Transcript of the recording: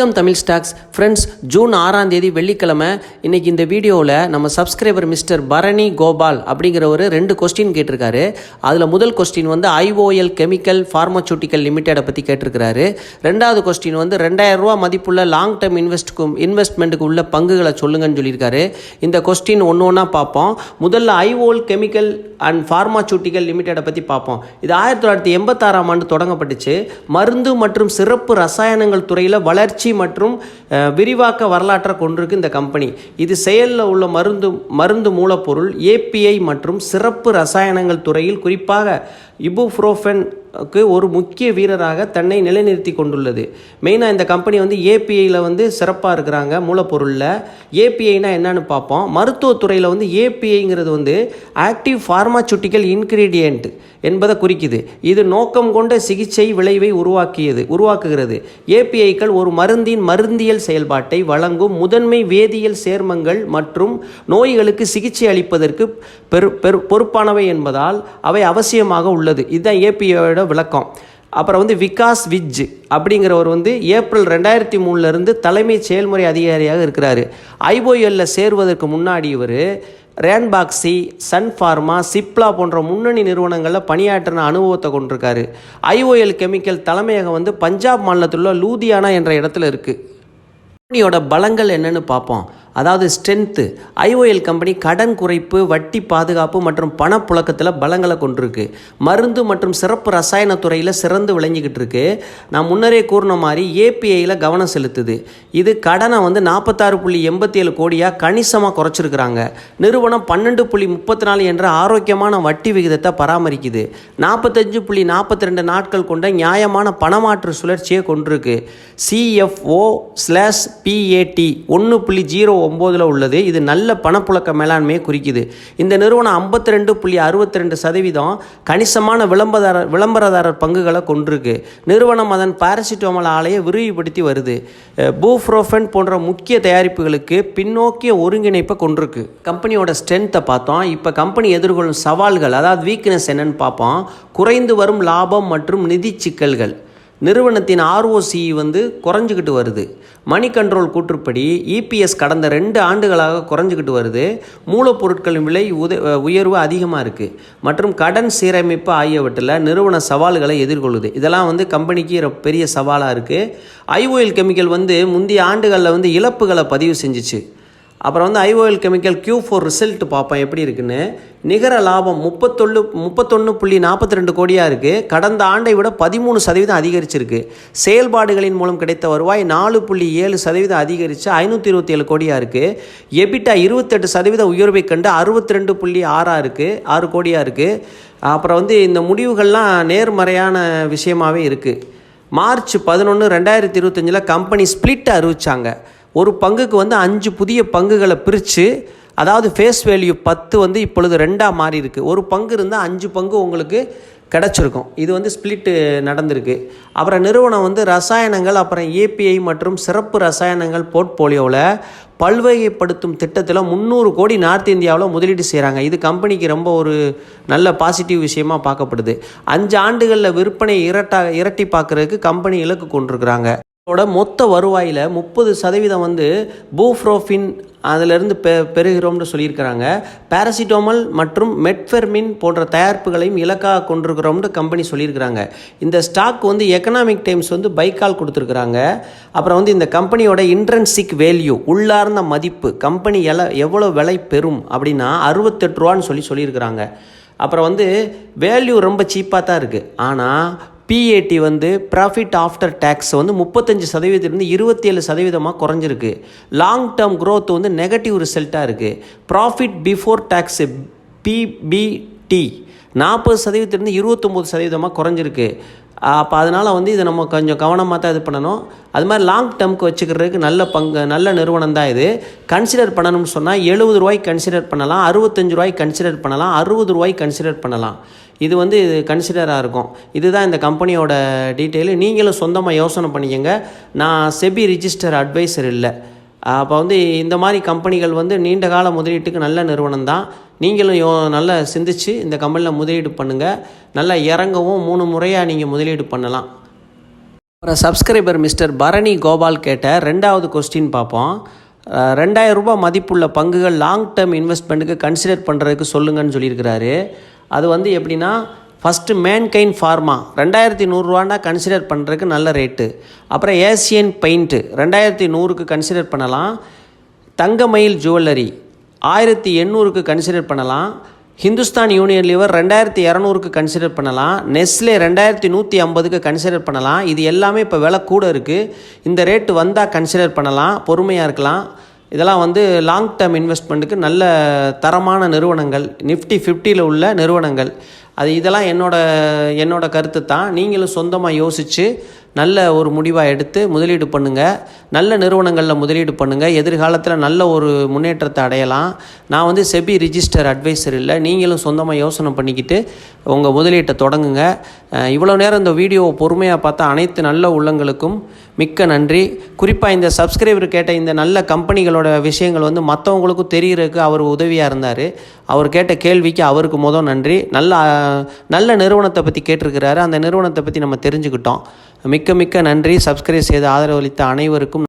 Welcome Tamil stocks friends. June 6ஆம் தேதி வெள்ளிக்கிழமை. இன்றைக்கி இந்த வீடியோவில் நம்ம சப்ஸ்கிரைபர் மிஸ்டர் பரணி கோபால் அப்படிங்கிறவர் 2 கொஸ்டின் கேட்டிருக்காரு. அதில் முதல் கொஸ்டின் வந்து ஐஓஎல் கெமிக்கல் ஃபார்மசூட்டிக்கல் லிமிடெடை பற்றி கேட்டிருக்கிறாரு. ரெண்டாவது கொஸ்டின் வந்து 2000 ரூபா மதிப்புள்ள லாங் டேர்ம் இன்வெஸ்ட்மெண்ட்டுக்கு உள்ள பங்குகளை சொல்லுங்கன்னு சொல்லியிருக்காரு. இந்த கொஸ்டின் ஒன்று ஒன்றா பார்ப்போம். முதல்ல ஐஓஎல் கெமிக்கல் அண்ட் ஃபார்மசூட்டிக்கல் லிமிடெடை பற்றி பார்ப்போம். இது 1986ஆம் ஆண்டு தொடங்கப்பட்டுச்சு. மருந்து மற்றும் சிறப்பு ரசாயனங்கள் துறையில் வளர்ச்சி மற்றும் விரிவாக்க வரலாற்றை கொண்டிருக்கு இந்த கம்பெனி. இது செயலில் உள்ள மருந்து மூலப்பொருள் ஏபிஐ மற்றும் சிறப்பு ரசாயனங்கள் துறையில் குறிப்பாக இபுப்ரோஃபெனுக்கு ஒரு முக்கிய வீரராக தன்னை நிலைநிறுத்தி கொண்டுள்ளது. மெயினாக இந்த கம்பெனி வந்து ஏபிஐயில் வந்து சிறப்பாக இருக்கிறாங்க. மூலப்பொருளில் ஏபிஐனா என்னன்னு பார்ப்போம். மருத்துவத்துறையில் வந்து ஏபிஐங்கிறது வந்து ஆக்டிவ் ஃபார்மாசூட்டிக்கல் இன்கிரீடியன்ட் என்பதை குறிக்குது. இது நோக்கம் கொண்ட சிகிச்சை விளைவை உருவாக்குகிறது. ஏபிஐக்கள் ஒரு மருந்தின் மருந்தியல் செயல்பாட்டை வழங்கும் முதன்மை வேதியியல் சேர்மங்கள் மற்றும் நோய்களுக்கு சிகிச்சை அளிப்பதற்கு பொறுப்பானவை என்பதால் அவை அவசியமாக உள்ளது. இதுதான் ஏபிஐயோட விளக்கம். அப்புறம் வந்து விகாஸ் விஜ் அப்படிங்கிறவர் வந்து ஏப்ரல் 2003 தலைமை செயல்முறை அதிகாரியாக இருக்கிறாரு. ஐஓஎல்ல சேருவதற்கு முன்னாடி இவர் ரேன்பாக்ஸி, சன் ஃபார்மா, சிப்லா போன்ற முன்னணி நிறுவனங்களில் பணியாற்றின அனுபவத்தை கொண்டிருக்காரு. ஐஓஎல் கெமிக்கல் தலைமையகம் வந்து பஞ்சாப் மாநிலத்தில் உள்ள லூதியானா என்ற இடத்துல இருக்குது. கம்பெனியோட பலங்கள் என்னன்னு பார்ப்போம். அதாவது ஸ்ட்ரென்த்து. ஐஓஎல் கம்பெனி கடன் குறைப்பு, வட்டி பாதுகாப்பு மற்றும் பணப்புழக்கத்தில் பலங்களை கொண்டிருக்கு. மருந்து மற்றும் சிறப்பு ரசாயன துறையில் சிறந்து விளங்கிக்கிட்டு இருக்கு. நான் முன்னரே கூறின மாதிரி ஏபிஐயில் கவனம் செலுத்துது. இது கடனை வந்து 46.87 கோடியாக கணிசமாக குறைச்சிருக்கிறாங்க. நிறுவனம் 12.34 என்ற ஆரோக்கியமான வட்டி விகிதத்தை பராமரிக்குது. 45.42 நாட்கள் கொண்ட நியாயமான பணமாற்று சுழற்சியை கொண்டிருக்கு. CFO/PAT 1.09 உள்ளது. இது நல்ல பணப்புழக்க மேலாண்மையை குறிக்குது. இந்த நிறுவனம் 52.62% கணிசமான விளம்பரதாரர் பங்குகளை கொண்டிருக்கு. நிறுவனம் அதன் பாராசிட்டமால் ஆலையை விரிவுபடுத்தி வருது. பூப்ரோஃபென் போன்ற முக்கிய தயாரிப்புகளுக்கு பின்னோக்கிய ஒருங்கிணைப்பை கொண்டிருக்கு. கம்பெனியோட ஸ்ட்ரென்த்தை பார்த்தோம். இப்போ கம்பெனி எதிர்கொள்ளும் சவால்கள், அதாவது வீக்னஸ் என்னன்னு பார்ப்போம். குறைந்து வரும் லாபம் மற்றும் நிதி சிக்கல்கள். நிறுவனத்தின் ROCE வந்து குறைஞ்சிக்கிட்டு வருது. மணி கண்ட்ரோல் கூற்றுப்படி EPS கடந்த 2 ஆண்டுகளாக குறைஞ்சிக்கிட்டு வருது. மூலப்பொருட்களின் விலை உயர்வு அதிகமாக இருக்குது. மற்றும் கடன் சீரமைப்பு ஆகியவற்றில் நிறுவன சவால்களை எதிர்கொள்ளுது. இதெல்லாம் வந்து கம்பெனிக்கு பெரிய சவாலாக இருக்குது. ஐஓஎல் கெமிக்கல் வந்து முந்தைய ஆண்டுகளில் வந்து இழப்புகளை பதிவு செஞ்சிச்சு. அப்புறம் வந்து ஐஓஎல் கெமிக்கல் Q4 ரிசல்ட் பார்ப்போம் எப்படி இருக்குன்னு. நிகர லாபம் 31.42 கோடியாக இருக்குது. கடந்த ஆண்டை விட 13% அதிகரிச்சிருக்கு. செயல்பாடுகளின் மூலம் கிடைத்த வருவாய் 4.7% அதிகரித்து 527 கோடியாக இருக்குது. எபிட்டா 28% உயர்வை கண்டு 62.6 கோடியாக இருக்குது. அப்புறம் வந்து இந்த முடிவுகள்லாம் நேர்மறையான விஷயமாகவே இருக்குது. மார்ச் 11, 2025 கம்பெனி ஸ்பிளிட் அறிவித்தாங்க. ஒரு பங்குக்கு வந்து 5 புதிய பங்குகளை பிரித்து, அதாவது ஃபேஸ் வேல்யூ 10 வந்து இப்பொழுது 2ஆக மாறி இருக்குது. ஒரு பங்கு இருந்தால் 5 பங்கு உங்களுக்கு கிடச்சிருக்கும். இது வந்து ஸ்பிளிட்டு நடந்திருக்கு. அப்புறம் நிறுவனம் வந்து ரசாயனங்கள், அப்புறம் ஏபிஐ மற்றும் சிறப்பு ரசாயனங்கள் போர்ட்போலியோவில் பல்வகைப்படுத்தும் திட்டத்தில் 300 கோடி நார்த் இந்தியாவில் முதலீடு செய்கிறாங்க. இது கம்பெனிக்கு ரொம்ப ஒரு நல்ல பாசிட்டிவ் விஷயமாக பார்க்கப்படுது. 5 ஆண்டுகளில் விற்பனை இரட்டி பார்க்குறதுக்கு கம்பெனி இலக்கு கொண்டிருக்கிறாங்க. மொத்த வருவாயில் 30% வந்து பூப்ரோஃபின் அதிலிருந்து பெறுகிறோம்னு சொல்லியிருக்கிறாங்க. பாராசிட்டமால் மற்றும் மெட்ஃபெர்மின் போன்ற தயாரிப்புகளையும் இலக்காக கொண்டிருக்கிறோம்னு கம்பெனி சொல்லியிருக்கிறாங்க. இந்த ஸ்டாக் வந்து எக்கனாமிக் டைம்ஸ் வந்து பைக்கால் கொடுத்துருக்குறாங்க. அப்புறம் வந்து இந்த கம்பெனியோட இன்ட்ரென்சிக் வேல்யூ, உள்ளார்ந்த மதிப்பு, கம்பெனி எவ்வளோ விலை பெறும் அப்படின்னா 68 ரூபான்னு சொல்லியிருக்கிறாங்க. அப்புறம் வந்து வேல்யூ ரொம்ப சீப்பாக தான் இருக்குது. ஆனால் PAT வந்து ப்ராஃபிட் ஆஃப்டர் டேக்ஸ் வந்து 35% 27% குறைஞ்சிருக்கு. லாங் டேர்ம் க்ரோத் வந்து நெகட்டிவ் ரிசல்ட்டாக இருக்குது. ப்ராஃபிட் பிஃபோர் டேக்ஸ் PBT 40% 29% குறைஞ்சிருக்கு. அப்போ அதனால் வந்து இதை நம்ம கொஞ்சம் கவனமாக தான் இது பண்ணணும். அது மாதிரி லாங் டேர்முக்கு வச்சுக்கிறதுக்கு நல்ல நிறுவனம் தான் இது. கன்சிடர் பண்ணணும்னு சொன்னால் 70 ரூபாய்க்கு கன்சிடர் பண்ணலாம், 65 ரூபாய்க்கு கன்சிடர் பண்ணலாம், 60 ரூபாய்க்கு கன்சிடர் பண்ணலாம். இது வந்து கன்சிடராக இருக்கும். இதுதான் இந்த கம்பெனியோட டீட்டெயிலு. நீங்களும் சொந்தமாக யோசனை பண்ணிக்கங்க. நான் செபி ரிஜிஸ்டர் அட்வைசர் இல்லை. அப்போ வந்து இந்த மாதிரி கம்பெனிகள் வந்து நீண்ட கால முதலீட்டுக்கு நல்ல நிறுவனம் தான். நீங்களும் நல்லா சிந்திச்சு இந்த கம்பெனியில் முதலீடு பண்ணுங்கள். நல்லா இறங்கவும் 3 முறையாக நீங்கள் முதலீடு பண்ணலாம். அப்புறம் சப்ஸ்கிரைபர் மிஸ்டர் பரணி கோபால் கேட்ட ரெண்டாவது கொஸ்டின் பார்ப்போம். 2000 ரூபாய் மதிப்புள்ள பங்குகள் லாங் டேர்ம் இன்வெஸ்ட்மெண்ட்டுக்கு கன்சிடர் பண்ணுறதுக்கு சொல்லுங்கன்னு சொல்லியிருக்கிறாரு. அது வந்து எப்படின்னா, ஃபஸ்ட்டு மேன்கைன் ஃபார்மா 2100 கன்சிடர் பண்ணுறதுக்கு நல்ல ரேட்டு. அப்புறம் ஏசியன் பெயிண்ட்டு 2100க்கு கன்சிடர் பண்ணலாம். தங்கமயில் ஜுவல்லரி 1800க்கு கன்சிடர் பண்ணலாம். ஹிந்துஸ்தான் யூனியன் லிவர் 2200க்கு கன்சிடர் பண்ணலாம். நெஸ்லே 2150க்கு கன்சிடர் பண்ணலாம். இது எல்லாமே இப்போ விலை கூட இருக்குது. இந்த ரேட்டு வந்தால் கன்சிடர் பண்ணலாம், பொறுமையாக இருக்கலாம். இதெல்லாம் வந்து லாங் டேர்ம் இன்வெஸ்ட்மெண்ட்டுக்கு நல்ல தரமான நிறுவனங்கள், நிஃப்டி 50ல் உள்ள நிறுவனங்கள். இதெல்லாம் என்னோட கருத்து தான். நீங்களும் சொந்தமாக யோசித்து நல்ல ஒரு முடிவாக எடுத்து முதலீடு பண்ணுங்கள். நல்ல நிறுவனங்களில் முதலீடு பண்ணுங்கள். எதிர்காலத்தில் நல்ல ஒரு முன்னேற்றத்தை அடையலாம். நான் வந்து செபி ரிஜிஸ்டர் அட்வைசர் இல்லை. நீங்களும் சொந்தமாக யோசனை பண்ணிக்கிட்டு உங்கள் முதலீட்டை தொடங்குங்க. இவ்வளோ நேரம் இந்த வீடியோவை பொறுமையாக பார்த்தா அனைத்து நல்ல உள்ளங்களுக்கும் மிக்க நன்றி. குறிப்பாக இந்த சப்ஸ்கிரைபர் கேட்ட இந்த நல்ல கம்பெனிகளோட விஷயங்கள் வந்து மற்றவங்களுக்கும் தெரிகிறதுக்கு அவர் உதவியாக இருந்தார். அவர் கேட்ட கேள்விக்கு அவருக்கு நன்றி. நல்ல நிறுவனத்தை பற்றி கேட்டிருக்கிறாரு. அந்த நிறுவனத்தை பற்றி நம்ம தெரிஞ்சுக்கிட்டோம். மிக்க நன்றி. சப்ஸ்கிரைப் செய்து ஆதரவளித்த அனைவருக்கும்